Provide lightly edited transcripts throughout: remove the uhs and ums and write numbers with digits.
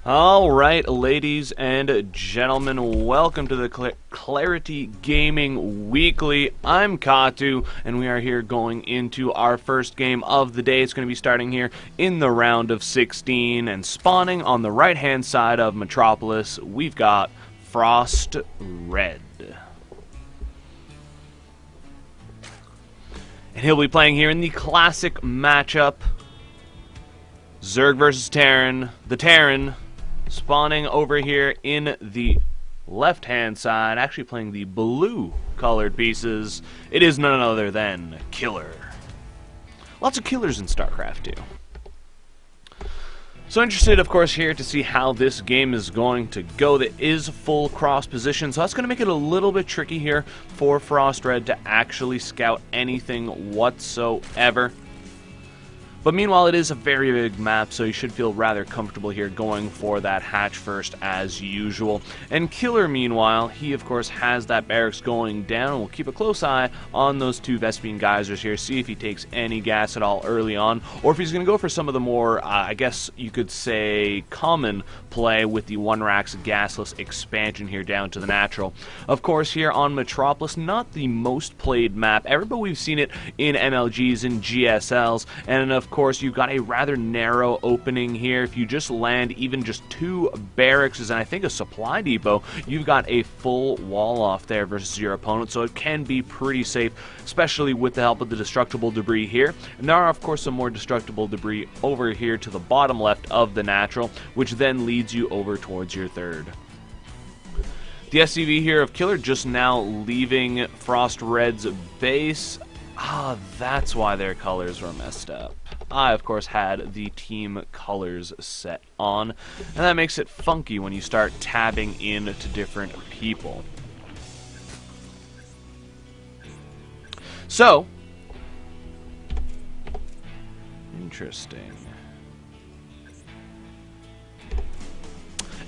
Alright, ladies and gentlemen, welcome to the Clarity Gaming Weekly. I'm Katu, and we are here going into our first game of the day. It's going to be starting here in the round of 16, and spawning on the right-hand side of Metropolis, we've got frostReD. And he'll be playing here in the classic matchup, Zerg versus Terran. The Terran spawning over here in the left-hand side, actually playing the blue-colored pieces. It is none other than Killer. Lots of killers in StarCraft 2. So interested, of course, here to see how this game is going to go. That is full cross position, so that's going to make it a little bit tricky here for frostReD to actually scout anything whatsoever. But meanwhile, it is a very big map, so you should feel rather comfortable here going for that hatch first as usual. And Killer, meanwhile, he of course has that barracks going down. We'll keep a close eye on those two Vespene geysers here, see if he takes any gas at all early on, or if he's going to go for some of the more, I guess you could say, common play with the One Rack's gasless expansion here down to the natural. Of course, here on Metropolis, not the most played map ever, but we've seen it in MLGs and GSLs, and of course you've got a rather narrow opening here. If you just land even just two barracks and I think a supply depot, you've got a full wall off there versus your opponent, so it can be pretty safe, especially with the help of the destructible debris here. And there are of course some more destructible debris over here to the bottom left of the natural, which then leads you over towards your third. The SCV here of Killer just now leaving frostReD's base. That's why their colors were messed up. I, of course, had the team colors set on, and that makes it funky when you start tabbing in to different people. So, interesting.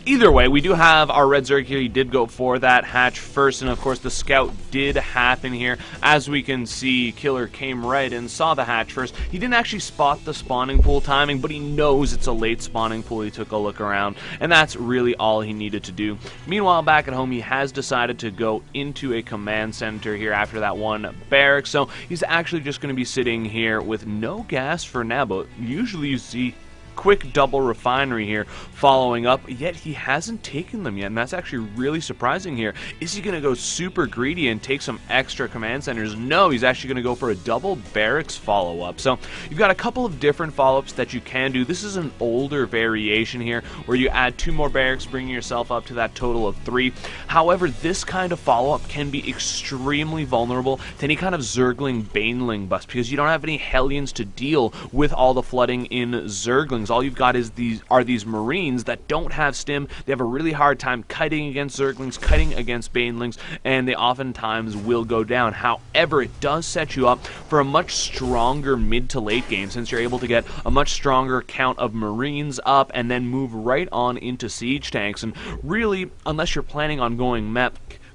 Either way, we do have our Red Zerg here. He did go for that hatch first, and of course the scout did happen here. As we can see, Killer came right in, saw the hatch first. He didn't actually spot the spawning pool timing, but he knows it's a late spawning pool. He took a look around, and that's really all he needed to do. Meanwhile, back at home, he has decided to go into a command center here after that one barrack, so he's actually just going to be sitting here with no gas for now, but usually you see quick double refinery here following up, yet he hasn't taken them yet, and that's actually really surprising here. Is he going to go super greedy and take some extra command centers? No, he's actually going to go for a double barracks follow-up. So you've got a couple of different follow-ups that you can do. This is an older variation here where you add two more barracks, bringing yourself up to that total of 3. However, this kind of follow-up can be extremely vulnerable to any kind of Zergling Baneling bust, because you don't have any Hellions to deal with all the flooding in Zerglings. All you've got is these Marines that don't have stim. They have a really hard time kiting against Zerglings, kiting against Banelings, and they oftentimes will go down. However, it does set you up for a much stronger mid to late game, since you're able to get a much stronger count of Marines up and then move right on into siege tanks. And really, unless you're planning on going mech,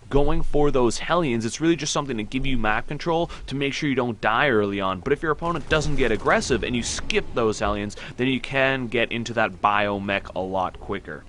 going for those Hellions, it's really just something to give you map control to make sure you don't die early on. But if your opponent doesn't get aggressive and you skip those Hellions, then you can get into that biomech a lot quicker.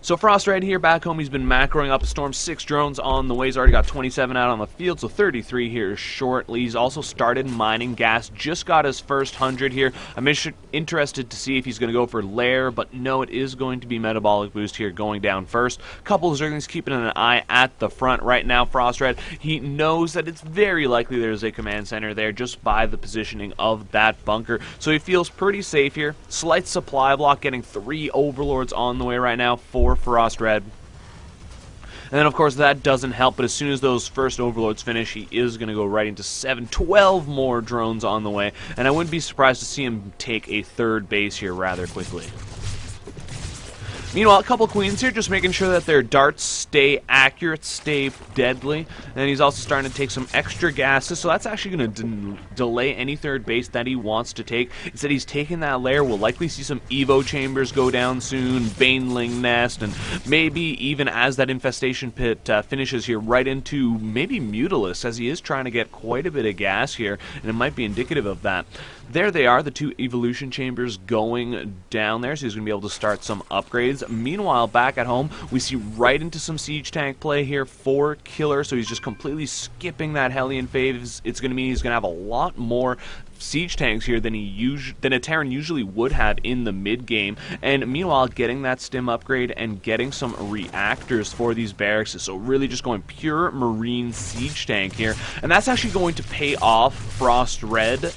So frostReD here back home, he's been macroing up a Storm 6 drones on the way. He's already got 27 out on the field, so 33 here shortly. He's also started mining gas, just got his first 100 here. I'm interested to see if he's going to go for lair, but no, it is going to be metabolic boost here going down first. Couple of Zerglings keeping an eye at the front right now. frostReD, he knows that it's very likely there's a command center there just by the positioning of that bunker, so he feels pretty safe here. Slight supply block, getting 3 overlords on the way right now for frostReD. And then, of course, that doesn't help, but as soon as those first overlords finish, he is going to go right into 12 more drones on the way, and I wouldn't be surprised to see him take a third base here rather quickly. Meanwhile, a couple queens here, just making sure that their darts stay accurate, stay deadly. And he's also starting to take some extra gases, so that's actually going to delay any third base that he wants to take. Instead, he's taking that lair. We'll likely see some Evo chambers go down soon, Baneling nest, and maybe even as that infestation pit finishes here, right into maybe Mutalisk, as he is trying to get quite a bit of gas here, and it might be indicative of that. there they are, the 2 evolution chambers going down there, so he's going to be able to start some upgrades. Meanwhile, back at home, we see right into some siege tank play here for Killer, so he's just completely skipping that Hellion phase. It's going to mean he's going to have a lot more siege tanks here than a Terran usually would have in the mid game, and meanwhile getting that stim upgrade and getting some reactors for these barracks. So really just going pure marine siege tank here, and that's actually going to pay off frostReD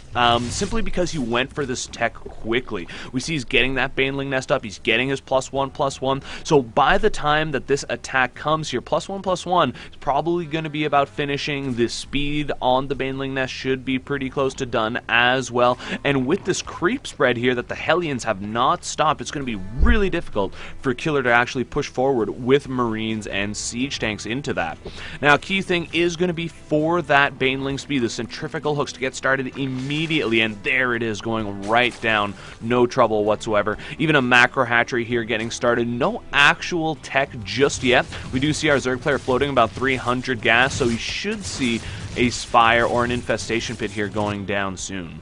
simply because he went for this tech quickly. We see he's getting that baneling nest up, he's getting his +1/+1, so by the time that this attack comes here, +1/+1 is probably going to be about finishing. The speed on the baneling nest should be pretty close to done as well, and with this creep spread here that the Hellions have not stopped, it's going to be really difficult for Killer to actually push forward with Marines and siege tanks into that. Now, key thing is going to be for that baneling speed, the centrifugal hooks to get started immediately, and there it is, going right down, no trouble whatsoever. Even a macro hatchery here getting started, no actual tech just yet. We do see our Zerg player floating about 300 gas, so we should see a spire or an infestation pit here going down soon.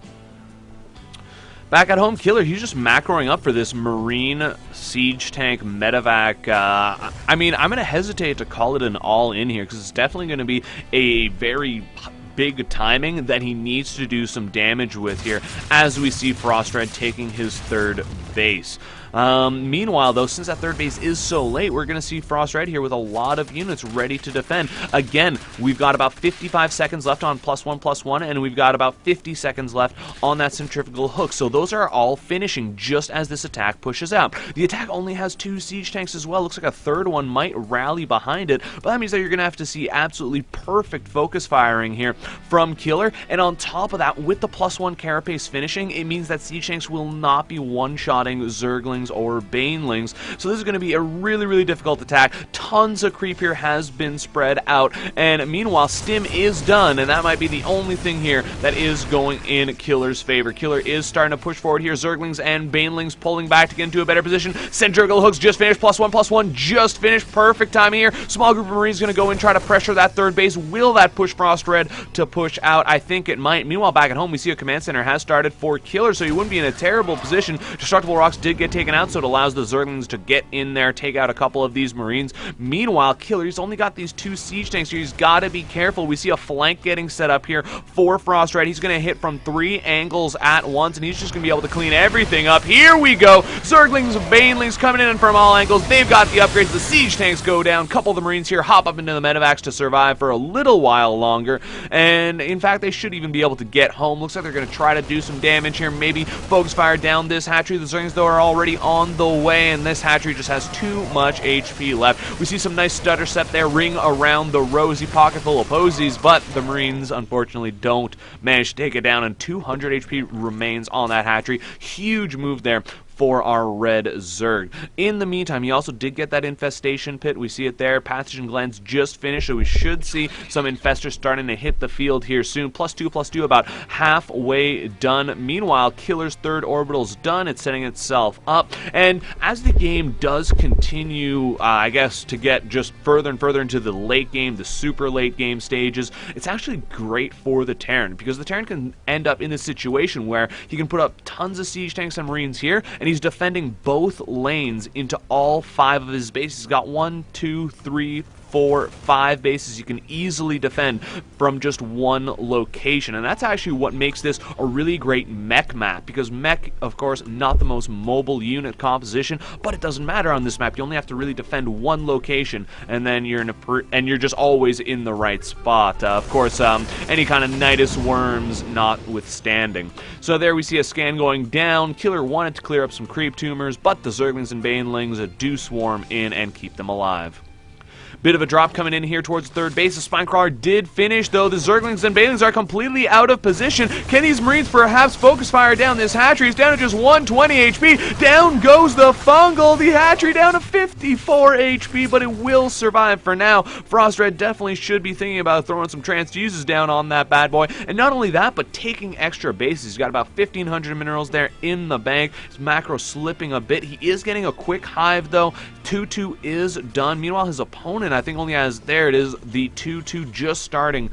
Back at home, Killer, he's just macroing up for this marine siege tank medevac. I mean, I'm going to hesitate to call it an all-in here, because it's definitely going to be a very big timing that he needs to do some damage with here, as we see frostReD taking his 3rd base. Meanwhile, though, since that 3rd base is so late, we're going to see frostReD here with a lot of units ready to defend. Again, we've got about 55 seconds left on +1/+1, and we've got about 50 seconds left on that centrifugal hook. So those are all finishing just as this attack pushes out. The attack only has 2 siege tanks as well. Looks like a 3rd one might rally behind it, but that means that you're going to have to see absolutely perfect focus firing here from Killer. And on top of that, with the +1 carapace finishing, it means that siege tanks will not be one-shotting Zerglings or Banelings. So this is going to be a really, really difficult attack. Tons of creep here has been spread out, and meanwhile Stim is done, and that might be the only thing here that is going in Killer's favor. Killer is starting to push forward here. Zerglings and Banelings pulling back to get into a better position. Centrifugal hooks just finished. +1/+1 just finished. Perfect timing here. Small group of Marines going to go and try to pressure that 3rd base. Will that push frostReD to push out? I think it might. Meanwhile, back at home, we see a command center has started for Killer, so he wouldn't be in a terrible position. Destructible rocks did get taken out, so it allows the Zerglings to get in there, take out a couple of these Marines. Meanwhile, Killer, he's only got these 2 siege tanks here. He's got to be careful. We see a flank getting set up here for frostReD. He's going to hit from 3 angles at once, and he's just going to be able to clean everything up. Here we go. Zerglings, Banelings coming in from all angles. They've got the upgrades. The siege tanks go down. Couple of the Marines here hop up into the medevacs to survive for a little while longer, and in fact, they should even be able to get home. Looks like they're going to try to do some damage here. Maybe focus fire down this hatchery. The Zerglings, though, are already on the way, and this hatchery just has too much HP left. We see some nice stutter set there, ring around the rosy pocket full of posies, but the Marines unfortunately don't manage to take it down, and 200 HP remains on that hatchery. Huge move there for our red Zerg. In the meantime, he also did get that infestation pit. We see it there. Pathogen glands just finished, so we should see some infestors starting to hit the field here soon. +2/+2, about halfway done. Meanwhile, Killer's 3rd orbital's done. It's setting itself up, and as the game does continue, I guess, to get just further and further into the late game, the super late game stages, it's actually great for the Terran, because the Terran can end up in this situation where he can put up tons of siege tanks and Marines here, and he's defending both lanes into all 5 of his bases. He's got 1, 2, 3, 4, 5 bases you can easily defend from just one location, and that's actually what makes this a really great mech map, because mech, of course, not the most mobile unit composition, but it doesn't matter on this map. You only have to really defend one location, and then you're just always in the right spot. Of course, any kind of Nidus worms notwithstanding. So there we see a scan going down. Killer wanted to clear up some creep tumors, but the Zerglings and Banelings do swarm in and keep them alive. Bit of a drop coming in here towards 3rd base. The Spinecrawler did finish, though. The Zerglings and Banelings are completely out of position. Can these Marines perhaps focus fire down this hatchery? It's down to just 120 HP. Down goes the Fungal. The hatchery down to 54 HP, but it will survive for now. frostReD definitely should be thinking about throwing some transfuses down on that bad boy. And not only that, but taking extra bases. He's got about 1,500 minerals there in the bank. His macro slipping a bit. He is getting a quick hive, though. 2-2 is done. Meanwhile, his opponent, I think, only has, there it is, the 2-2 just starting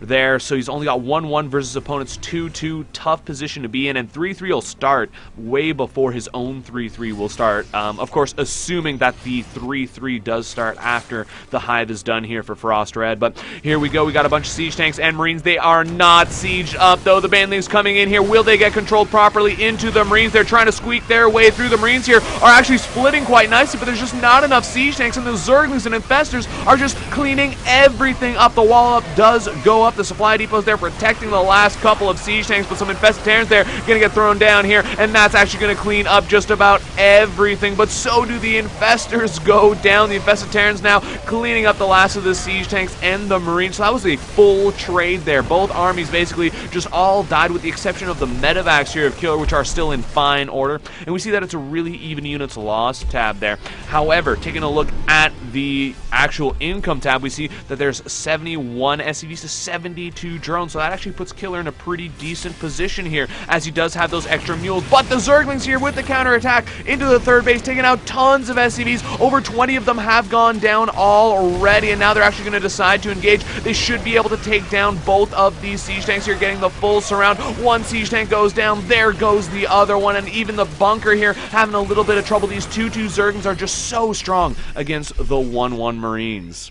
there, so he's only got 1-1 versus opponent's 2-2. Tough position to be in, and 3-3 will start way before his own 3-3 will start. Of course, assuming that the 3-3 does start after the hive is done here for frostReD. But here we go. We got a bunch of siege tanks and marines. They are not sieged up, though. The banelings coming in here. Will they get controlled properly into the marines? They're trying to squeak their way through. The marines here are actually splitting quite nicely, but there's just not enough siege tanks, and the zerglings and infestors are just cleaning everything up. The wall up does go up. The supply depot's there protecting the last couple of siege tanks, but some infested terrans there gonna get thrown down here, and that's actually gonna clean up just about everything. But so do the infestors go down. The infested terrans now cleaning up the last of the siege tanks and the marines. So that was a full trade there. Both armies basically just all died with the exception of the medevacs here of Killer, which are still in fine order. And we see that it's a really even units lost tab there. However, taking a look at the actual income tab, we see that there's 71 SCVs to 72 drones. So that actually puts Killer in a pretty decent position here, as he does have those extra mules. But the zerglings here with the counterattack into the third base, taking out tons of SCVs. Over 20 of them have gone down already, and now they're actually going to decide to engage. They should be able to take down both of these siege tanks here, getting the full surround. One siege tank goes down, there goes the other one, and even the bunker here having a little bit of trouble. These 2-2 zerglings are just so strong against the 1-1 marines.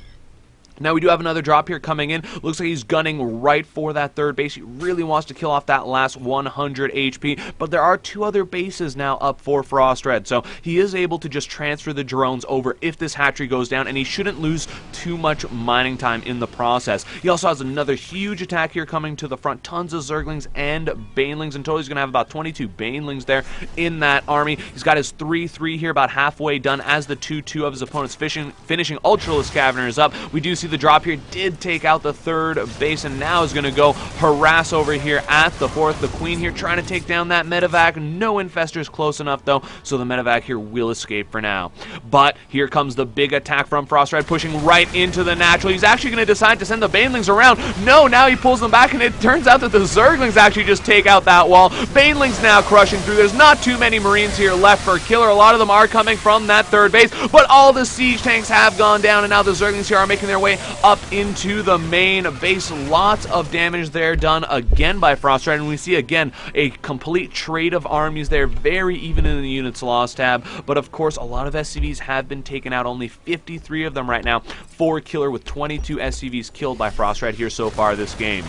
Now we do have another drop here coming in. Looks like he's gunning right for that third base. He really wants to kill off that last 100 HP, but there are 2 other bases now up for frostReD, so he is able to just transfer the drones over if this hatchery goes down, and he shouldn't lose too much mining time in the process. He also has another huge attack here coming to the front. Tons of zerglings and banelings. In total, he's going to have about 22 banelings there in that army. He's got his 3-3 here about halfway done as the 2-2 of his opponent's finishing Ultralisk Scavengers up. We do see the drop here did take out the third base, and now is going to go harass over here at the fourth. The queen here trying to take down that medevac. No infestors close enough though, so the medevac here will escape for now. But here comes the big attack from frostReD, pushing right into the natural. He's actually going to decide to send the banelings around. No, now he pulls them back, and it turns out that the zerglings actually just take out that wall. Banelings now crushing through. There's not too many marines here left for Killer. A lot of them are coming from that third base, but all the siege tanks have gone down, and now the zerglings here are making their way up into the main base. Lots of damage there done again by frostReD, and we see again a complete trade of armies there, very even in the units lost tab. But of course, a lot of SCVs have been taken out, only 53 of them right now for Killer, with 22 SCVs killed by frostReD here so far this game.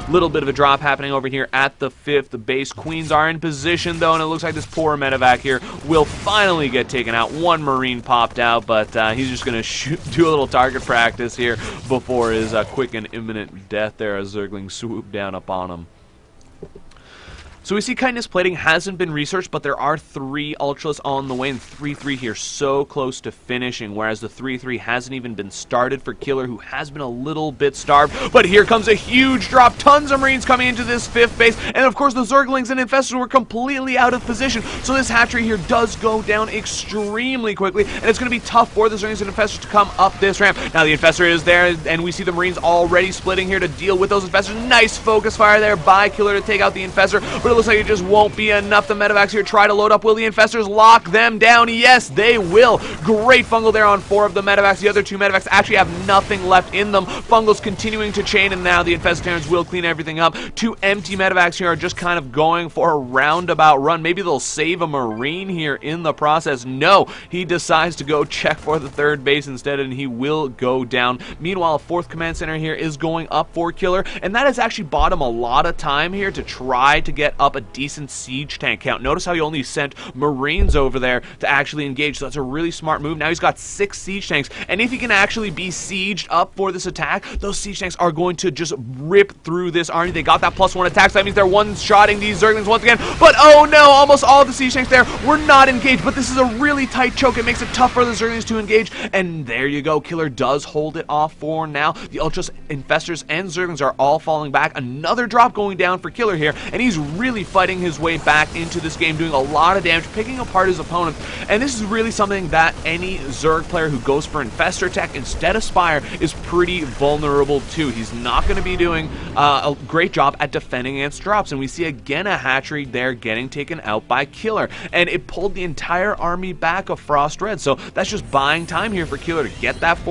Little bit of a drop happening over here at the 5th base. Queens are in position though, and it looks like this poor medevac here will finally get taken out. One marine popped out, but he's just going to do a little target practice here before his quick and imminent death there as zerglings swoop down upon him. So we see chitinous plating hasn't been researched, but there are 3 Ultras on the way, and 3-3 here so close to finishing, whereas the 3-3 hasn't even been started for Killer, who has been a little bit starved. But here comes a huge drop. Tons of marines coming into this 5th base, and of course the zerglings and infestors were completely out of position, so this hatchery here does go down extremely quickly, and it's going to be tough for the zerglings and infestors to come up this ramp. Now the infestor is there, and we see the marines already splitting here to deal with those infestors. Nice focus fire there by Killer to take out the infestor, but it looks like it just won't be enough. The medevacs here try to load up. Will the infestors lock them down? Yes, they will. Great fungal there on 4 of the medevacs. The other 2 medevacs actually have nothing left in them. Fungals continuing to chain, and now the infested terrans will clean everything up. 2 empty medevacs here are just kind of going for a roundabout run. Maybe they'll save a marine here in the process. No, he decides to go check for the 3rd base instead, and he will go down. Meanwhile, a 4th command center here is going up for Killer, and that has actually bought him a lot of time here to try to get up a decent siege tank count. Notice how he only sent marines over there to actually engage, so that's a really smart move. Now he's got 6 siege tanks, and if he can actually be sieged up for this attack, those siege tanks are going to just rip through this army. They got that +1 attack, so that means they're one-shotting these zerglings once again. But oh no, almost all of the siege tanks there were not engaged, but this is a really tight choke. It makes it tough for the zerglings to engage, and there you go. Killer does hold it off for now. The Ultras, infestors, and zerglings are all falling back. Another drop going down for Killer here, and he's really fighting his way back into this game, doing a lot of damage, picking apart his opponent. And this is really something that any Zerg player who goes for Infestor Tech instead of Spire is pretty vulnerable to. He's not going to be doing a great job at defending against drops, and we see again a hatchery there getting taken out by Killer, and it pulled the entire army back of frostReD, so that's just buying time here for Killer to get that